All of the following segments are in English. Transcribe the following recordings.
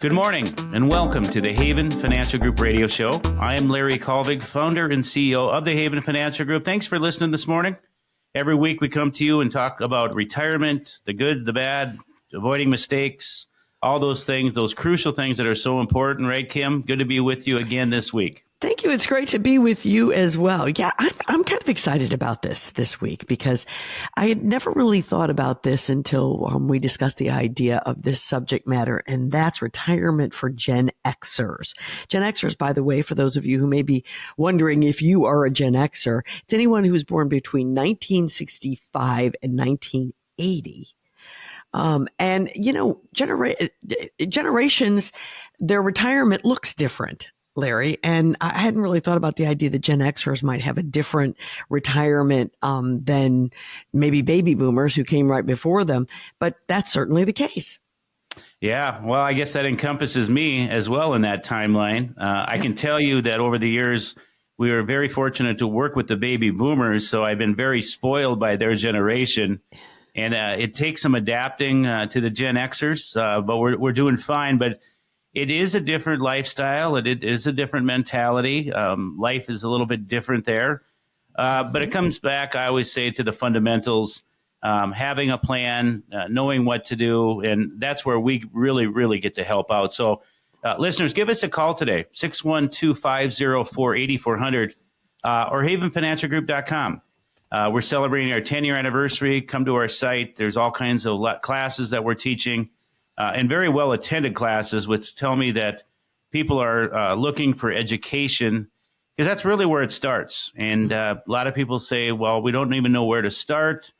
Good morning and welcome to the Haven Financial Group radio show. I am Larry Colvig, founder and CEO of the Haven Financial Group. Thanks for listening this morning. Every week we come to you and talk about retirement, the good, the bad, avoiding mistakes, all those things, those crucial things that are so important, right, Kim? Good to be with you again this week. Thank you. It's great to be with you as well. Yeah, I'm kind of excited about this week because I had never really thought about this until we discussed the idea of this subject matter, and that's retirement for Gen Xers. Gen Xers, by the way, for those of you who may be wondering if you are a Gen Xer, it's anyone who was born between 1965 and 1980. And, you know, generations, their retirement looks different, Larry. And I hadn't really thought about the idea that Gen Xers might have a different retirement than maybe baby boomers who came right before them. But that's certainly the case. Yeah, well, I guess that encompasses me as well in that timeline. I can tell you that over the years, we were very fortunate to work with the baby boomers. So I've been very spoiled by their generation. And it takes some adapting to the Gen Xers, but we're doing fine. But it is a different lifestyle. It is a different mentality. Life is a little bit different there. But it comes back, I always say, to the fundamentals, having a plan, knowing what to do. And that's where we really, really get to help out. So listeners, give us a call today, 612-504-8400 or havenfinancialgroup.com. We're celebrating our 10-year anniversary. Come to our site. There's all kinds of classes that we're teaching and very well-attended classes, which tell me that people are looking for education because that's really where it starts. And a lot of people say, well, we don't even know where to start.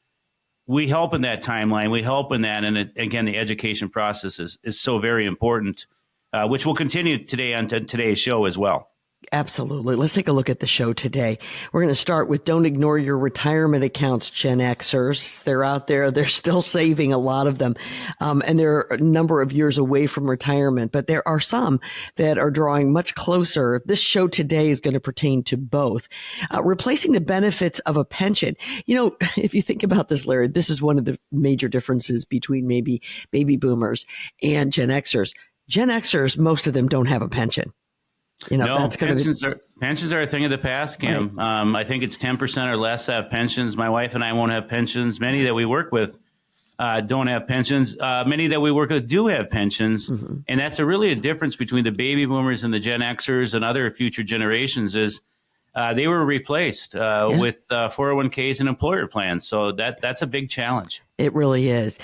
We help in that timeline. We help in that. And again, the education process is so very important, which will continue today on today's show as well. Absolutely. Let's take a look at the show today. We're going to start with don't ignore your retirement accounts, Gen Xers. They're out there. They're still saving, a lot of them. And they're a number of years away from retirement, but there are some that are drawing much closer. This show today is going to pertain to both. Replacing the benefits of a pension. You know, if you think about this, Larry, this is one of the major differences between maybe baby boomers and Gen Xers. Gen Xers, most of them don't have a pension. You know, no, that's pensions are a thing of the past, Kim. Right. I think it's 10% or less have pensions. My wife and I won't have pensions. Many that we work with don't have pensions. Many that we work with do have pensions. Mm-hmm. And that's really a difference between the baby boomers and the Gen Xers and other future generations is they were replaced with 401ks and employer plans. So that's a big challenge. It really is.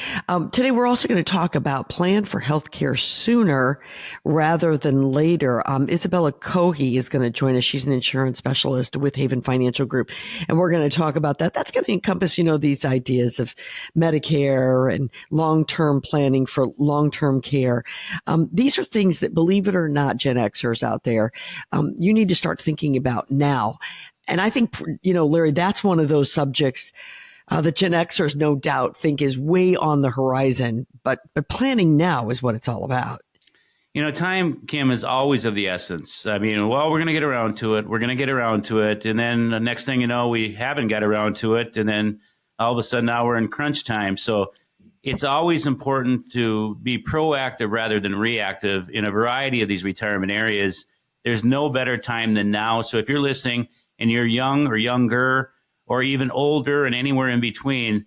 Today, we're also going to talk about plan for healthcare sooner rather than later. Isabella Cohey is going to join us. She's an insurance specialist with Haven Financial Group. And we're going to talk about that. That's going to encompass, you know, these ideas of Medicare and long-term planning for long-term care. These are things that, believe it or not, Gen Xers out there, you need to start thinking about now. And I think, you know, Larry, that's one of those subjects that Gen Xers no doubt think is way on the horizon, but planning now is what it's all about. You know, time, Kim, is always of the essence. I mean, well, we're going to get around to it. We're going to get around to it. And then the next thing you know, we haven't got around to it. And then all of a sudden now we're in crunch time. So it's always important to be proactive rather than reactive in a variety of these retirement areas. There's no better time than now. So if you're listening and you're young or younger, or even older and anywhere in between,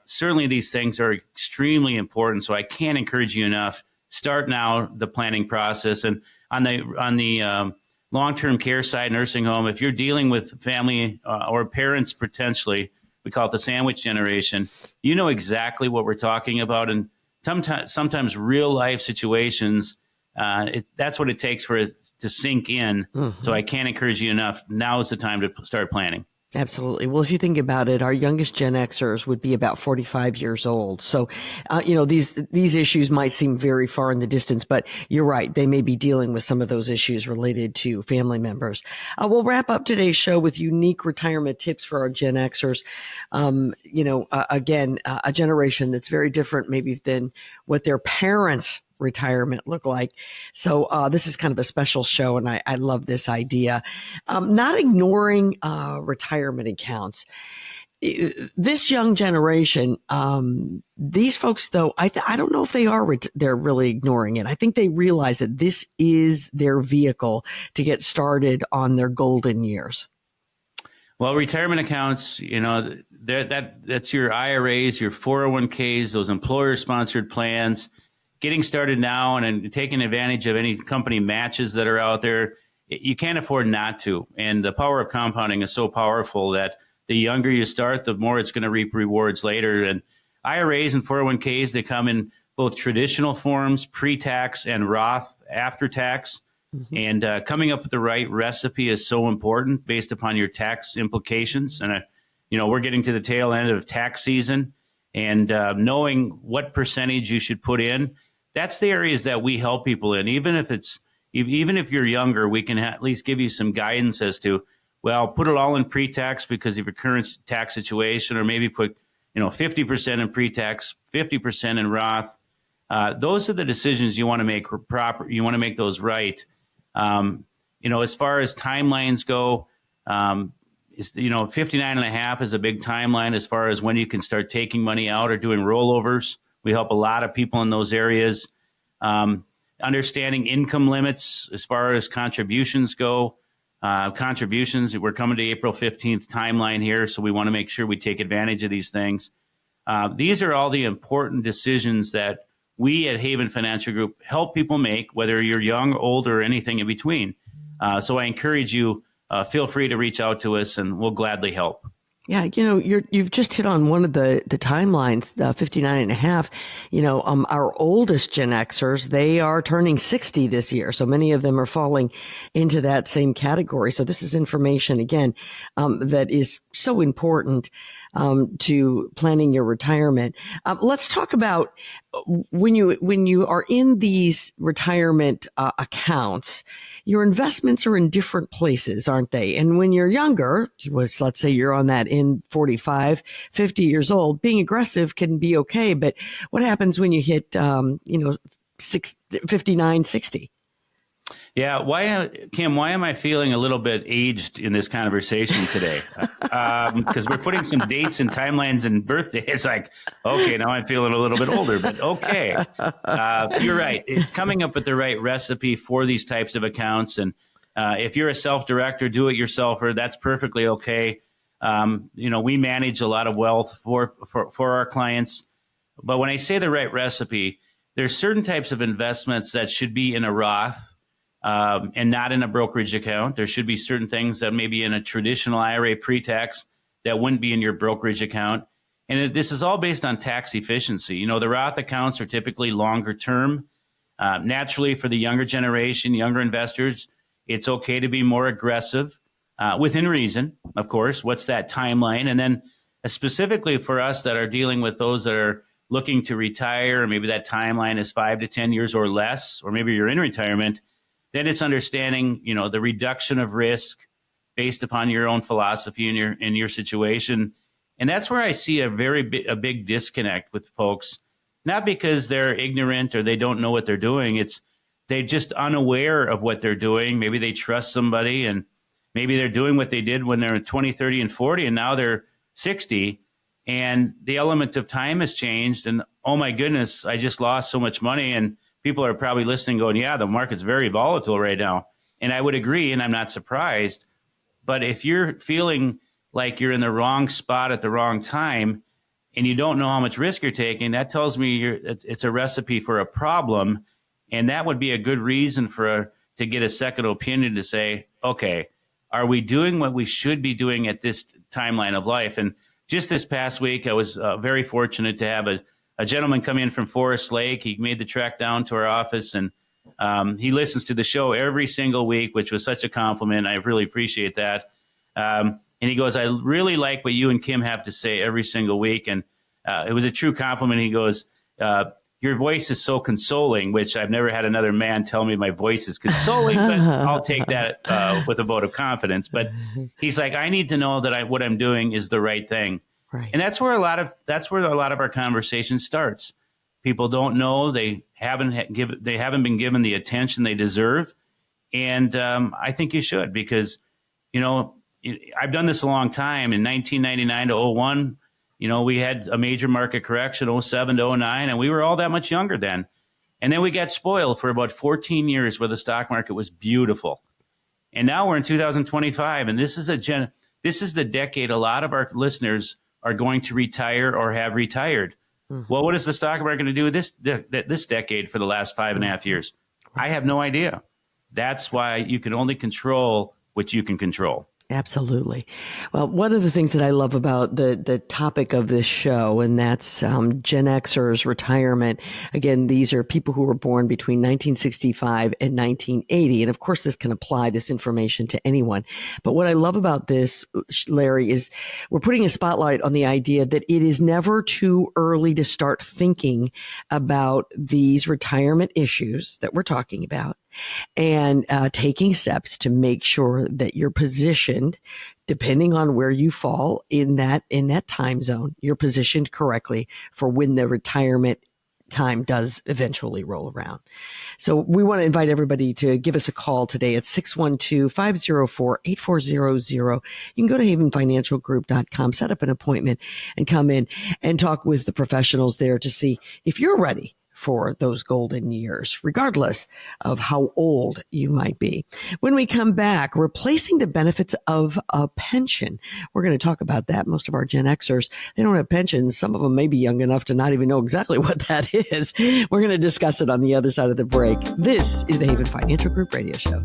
certainly these things are extremely important. So I can't encourage you enough. Start now the planning process. And on the long-term care side, nursing home, if you're dealing with family or parents potentially, we call it the sandwich generation, you know exactly what we're talking about. And sometimes real life situations, that's what it takes for it to sink in. Mm-hmm. So I can't encourage you enough. Now is the time to start planning. Absolutely. Well, if you think about it, our youngest Gen Xers would be about 45 years old. So, you know, these issues might seem very far in the distance, but you're right. They may be dealing with some of those issues related to family members. We'll wrap up today's show with unique retirement tips for our Gen Xers. You know, again, a generation that's very different maybe than what their parents retirement look like. So this is kind of a special show, and I love this idea. Not ignoring retirement accounts. this young generation, these folks, though, I don't know if they're really ignoring it. I think they realize that this is their vehicle to get started on their golden years. Well, retirement accounts, that's your IRAs, your 401ks, those employer-sponsored plans. Getting started now and taking advantage of any company matches that are out there, you can't afford not to. And the power of compounding is so powerful that the younger you start, the more it's going to reap rewards later. And IRAs and 401ks, they come in both traditional forms, pre-tax and Roth after tax. Mm-hmm. And coming up with the right recipe is so important based upon your tax implications. And, we're getting to the tail end of tax season, and knowing what percentage you should put in, that's the areas that we help people in. Even if you're younger, we can at least give you some guidance as to, well, put it all in pre-tax because of your current tax situation, or maybe put 50% in pre-tax, 50% in Roth. Those are the decisions you want to make proper. You want to make those right. As far as timelines go, 59 and a half is a big timeline as far as when you can start taking money out or doing rollovers. We help a lot of people in those areas. Understanding income limits as far as contributions go. We're coming to April 15th timeline here, so we want to make sure we take advantage of these things. These are all the important decisions that we at Haven Financial Group help people make, whether you're young, old, or anything in between. So I encourage you, feel free to reach out to us, and we'll gladly help. Yeah, you've just hit on one of the timelines, the 59 and a half. Our oldest Gen Xers, they are turning 60 this year. So many of them are falling into that same category. So this is information, again, that is so important to planning your retirement. Let's talk about when you are in these retirement accounts, your investments are in different places, aren't they? And when you're younger, which let's say you're on that in 45, 50 years old, being aggressive can be okay. But what happens when you hit, 59, 60? Yeah. Kim, why am I feeling a little bit aged in this conversation today? Because we're putting some dates and timelines and birthdays. Like, okay, now I'm feeling a little bit older, but okay. You're right. It's coming up with the right recipe for these types of accounts. And if you're a self-director, do-it-yourselfer, that's perfectly okay. We manage a lot of wealth for our clients. But when I say the right recipe, there's certain types of investments that should be in a Roth, and not in a brokerage account. There should be certain things that may be in a traditional IRA pre-tax that wouldn't be in your brokerage account. And this is all based on tax efficiency. The Roth accounts are typically longer term. Naturally, for the younger generation, younger investors, it's okay to be more aggressive within reason, of course. What's that timeline? And then specifically for us that are dealing with those that are looking to retire, or maybe that timeline is 5 to 10 years or less, or maybe you're in retirement, then it's understanding, the reduction of risk based upon your own philosophy in your situation. And that's where I see a big disconnect with folks, not because they're ignorant or they don't know what they're doing. It's they're just unaware of what they're doing. Maybe they trust somebody, and maybe they're doing what they did when they're 20, 30, and 40, and now they're 60. And the element of time has changed. And oh my goodness, I just lost so much money. And people are probably listening going, yeah, the market's very volatile right now. And I would agree, and I'm not surprised. But if you're feeling like you're in the wrong spot at the wrong time and you don't know how much risk you're taking, that tells me it's a recipe for a problem. And that would be a good reason to get a second opinion to say, okay, are we doing what we should be doing at this timeline of life? And just this past week, I was very fortunate to have a gentleman come in from Forest Lake. He made the trek down to our office, and he listens to the show every single week, which was such a compliment. I really appreciate that. And he goes, I really like what you and Kim have to say every single week. And it was a true compliment. He goes, your voice is so consoling, which I've never had another man tell me my voice is consoling, but I'll take that with a vote of confidence. But he's like, I need to know that what I'm doing is the right thing. Right. And that's where a lot of our conversation starts. People don't know, they haven't been given the attention they deserve, and I think you should, because I've done this a long time. In 1999 to '01, we had a major market correction, '07 to '09, and we were all that much younger then. And then we got spoiled for about 14 years where the stock market was beautiful. And now we're in 2025, and this is the decade a lot of our listeners are going to retire or have retired. Well, what is the stock market going to do this decade for the last 5.5 years? I have no idea. That's why you can only control what you can control. Absolutely. Well, one of the things that I love about the topic of this show, and that's Gen Xers retirement. Again, these are people who were born between 1965 and 1980. And of course, this can apply this information to anyone. But what I love about this, Larry, is we're putting a spotlight on the idea that it is never too early to start thinking about these retirement issues that we're talking about, and taking steps to make sure that you're positioned, depending on where you fall in that time zone, you're positioned correctly for when the retirement time does eventually roll around. So we want to invite everybody to give us a call today at 612-504-8400. You can go to havenfinancialgroup.com, set up an appointment, and come in and talk with the professionals there to see if you're ready for those golden years, regardless of how old you might be. When we come back, replacing the benefits of a pension. We're going to talk about that. Most of our Gen Xers, they don't have pensions. Some of them may be young enough to not even know exactly what that is. We're going to discuss it on the other side of the break. This is the Haven Financial Group Radio Show.